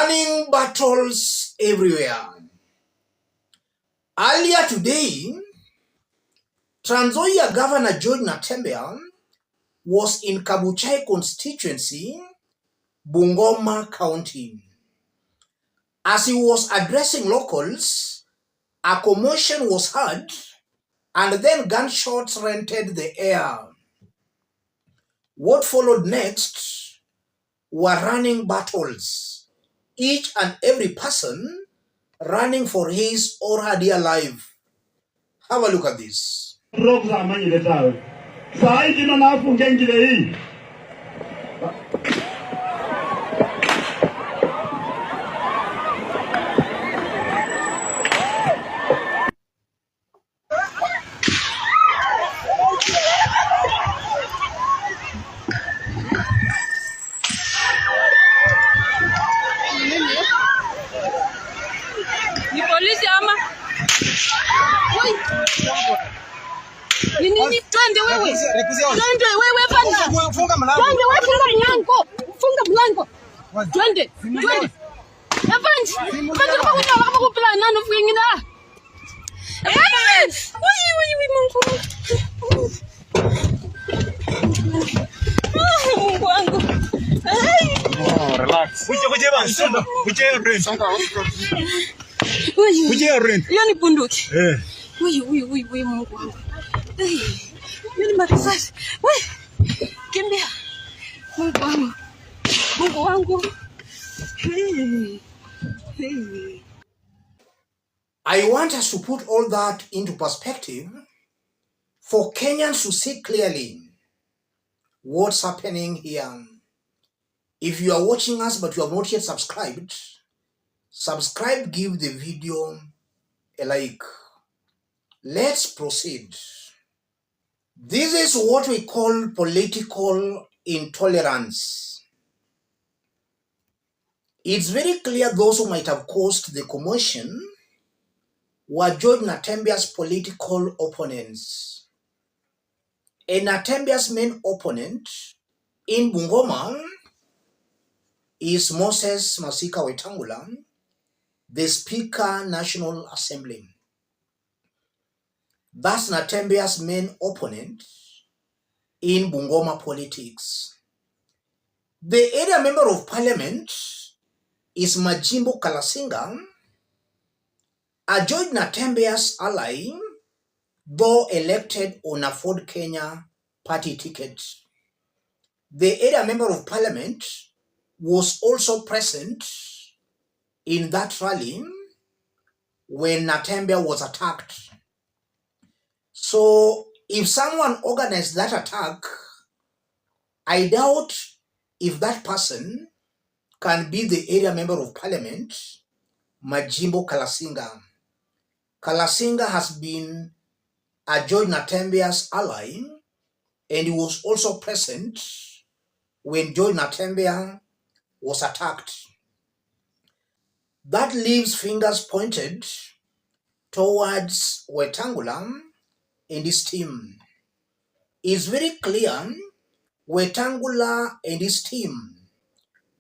Running battles everywhere. Earlier today, Trans Nzoia Governor George Natembeya was in Kabuchai constituency, Bungoma County. As he was addressing locals, a commotion was heard and then gunshots rented the air. What followed next were running battles, each and every person running for his or her dear life. Have a look at this. Twende wewe bana. Funga mlango. Twende. Avance. Kama kupla nani ufingina. Avance. Mungu. Mungu wangu. Relax. Kuje bana. Kuje brain. Kuje brain. Yani bunduki. Wewe Mungu wangu. Mimi marisasi. Wewe. Kimbia. Mungu wangu. I want us to put all that into perspective for Kenyans to see clearly what's happening here. If you are watching us but you have not yet subscribed, subscribe, give the video a like. Let's proceed. This is what we call political intolerance. It's very clear those who might have caused the commotion were George Natembeya's political opponents. And Natembeya's main opponent in Bungoma is Moses Masika Wetangula, the Speaker, National Assembly. That's Natembeya's main opponent in Bungoma politics. The area member of parliament is Majimbo Kalasinga, a George Natembeya's ally, though elected on a Ford Kenya party ticket. The area member of parliament was also present in that rally when Natembeya was attacked. So if someone organized that attack, I doubt if that person can be the area member of parliament, Majimbo Kalasinga. Kalasinga has been a George Natembeya's ally, and he was also present when George Natembeya was attacked. That leaves fingers pointed towards Wetangula and his team. It's very clear Wetangula and his team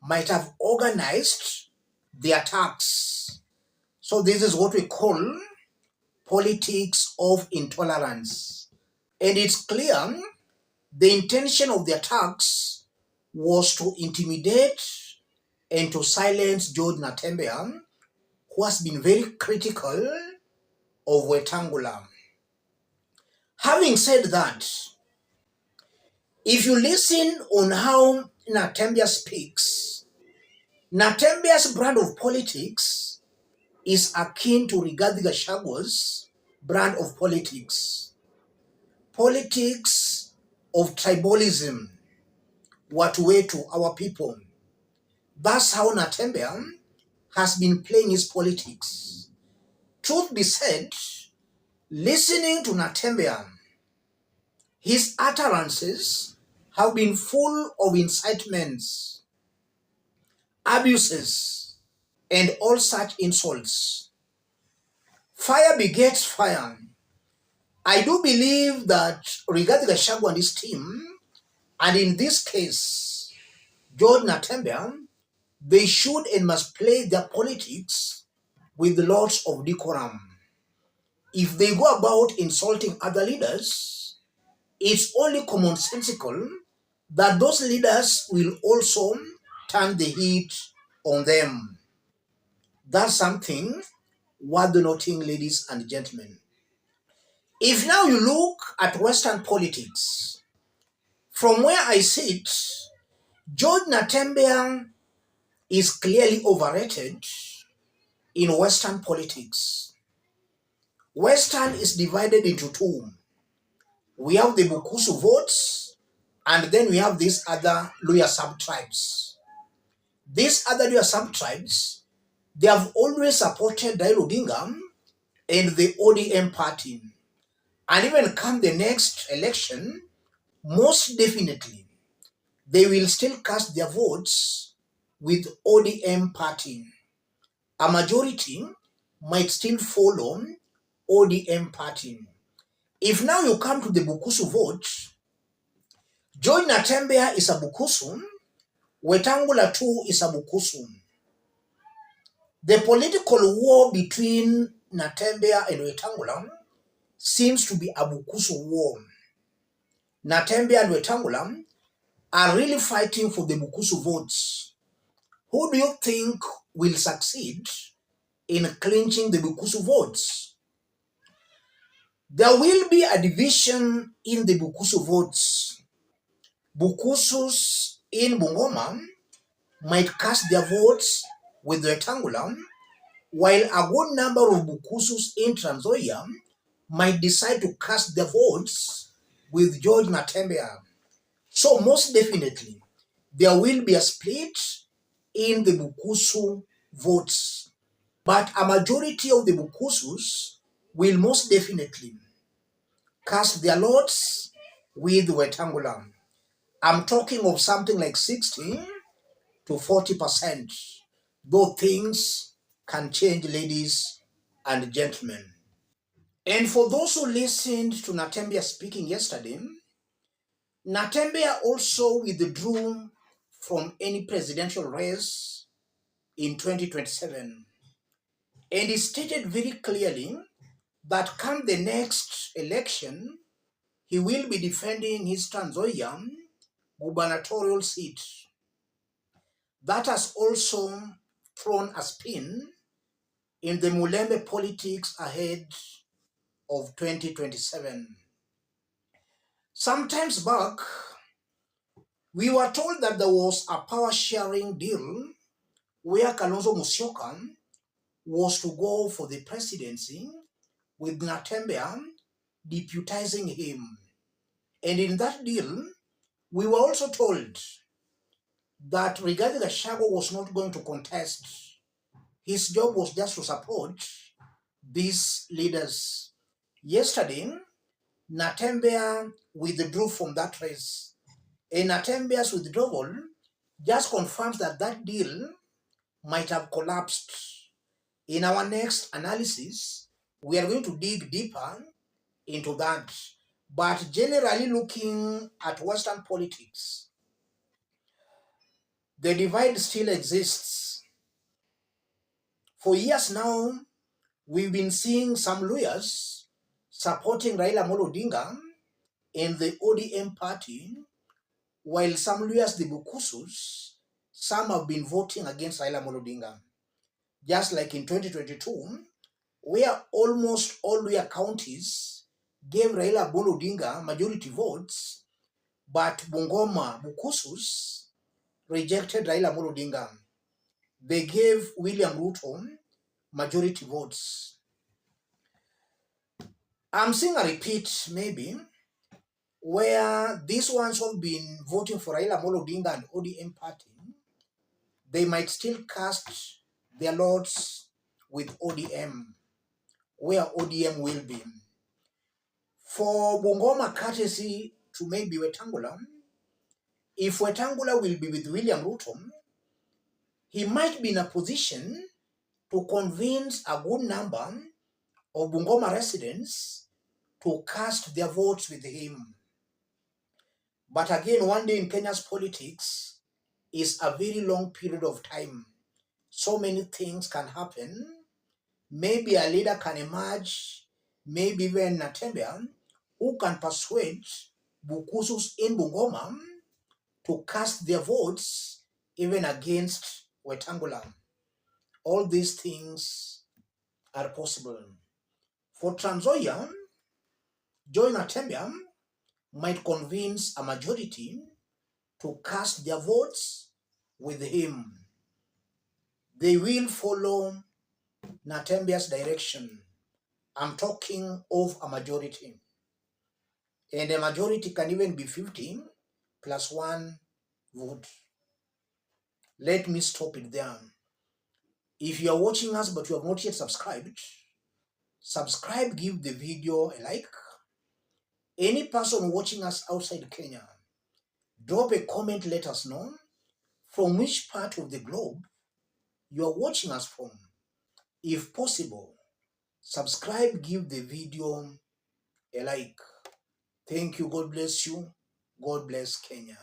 might have organized the attacks. So this is what we call politics of intolerance. And it's clear the intention of the attacks was to intimidate and to silence George Natembeya, who has been very critical of Wetangula. Having said that, if you listen on how Natembeya speaks, Natembeya's brand of politics is akin to Rigathi Gachagwa's brand of politics. Politics of tribalism, watu wetu, our people. That's how Natembeya has been playing his politics. Truth be said, listening to Natembeya, his utterances have been full of incitements, abuses, and all such insults. Fire begets fire. I do believe that Rigathi Gachagua and his team, and in this case, George Natembeya, They should and must play their politics with lots of decorum. If they go about insulting other leaders, it's only commonsensical that those leaders will also turn the heat on them. That's something worth noting, ladies and gentlemen. If now you look at Western politics, from where I sit, George Natembeya is clearly overrated in Western politics. Western is divided into two. We have the Bukusu votes, and then we have these other Luya sub-tribes. These other Luya sub-tribes, they have always supported Raila Odinga and the ODM party. And even come the next election, most definitely, they will still cast their votes with ODM party. A majority might still follow ODM party. If now you come to the Bukusu vote, George Natembeya is a Bukusu, Wetangula too is a Bukusu. The political war between Natembeya and Wetangula seems to be a Bukusu war. Natembeya and Wetangula are really fighting for the Bukusu votes. Who do you think will succeed in clinching the Bukusu votes? There will be a division in the Bukusu votes. Bukusus in Bungoma might cast their votes with Wetangula, while a good number of Bukusus in Trans Nzoia might decide to cast their votes with George Natembeya. So most definitely, there will be a split in the Bukusu votes. But a majority of the Bukusus will most definitely cast their lots with Wetangula. I'm talking of something like 60 to 40%, though things can change, ladies and gentlemen. And for those who listened to Natembeya speaking yesterday, Natembeya also withdrew from any presidential race in 2027. And he stated very clearly that come the next election, he will be defending his Trans Nzoia gubernatorial seat. That has also thrown a spin in the Mulembe politics ahead of 2027. Sometimes back, we were told that there was a power sharing deal where Kalonzo Musyoka was to go for the presidency with Natembeya deputizing him. And in that deal, we were also told that Rigathi Gachagua was not going to contest. His job was just to support these leaders. Yesterday, Natembeya withdrew from that race. And Natembeya's withdrawal just confirms that that deal might have collapsed. In our next analysis, we are going to dig deeper into that. But generally looking at Western politics, the divide still exists. For years now, we've been seeing some lawyers supporting Raila Amolo Odinga in the ODM party, while some lawyers, the Bukusus, some have been voting against Raila Amolo Odinga. Just like in 2022, where almost all lawyer counties gave Raila Amolo Odinga majority votes, but Bungoma Bukusus rejected Raila Amolo Odinga. They gave William Ruto majority votes. I'm seeing a repeat maybe where these ones who have been voting for Raila Amolo Odinga and ODM party, they might still cast their lots with ODM, where ODM will be. For Bungoma courtesy to maybe Wetangula, if Wetangula will be with William Ruto, he might be in a position to convince a good number of Bungoma residents to cast their votes with him. But again, one day in Kenya's politics, is a very long period of time. So many things can happen. Maybe a leader can emerge, maybe even Natembeya, who can persuade Bukusus in Bungoma to cast their votes even against Wetangula. All these things are possible. For Trans Nzoia, George Natembeya might convince a majority to cast their votes with him. They will follow Natembeya's direction. I'm talking of a majority. And a majority can even be 15 plus 1 vote. Let me stop it there. If you are watching us but you have not yet subscribed, subscribe, give the video a like. Any person watching us outside Kenya, drop a comment, let us know from which part of the globe you are watching us from. If possible, subscribe, give the video a like. Thank you. God bless you. God bless Kenya.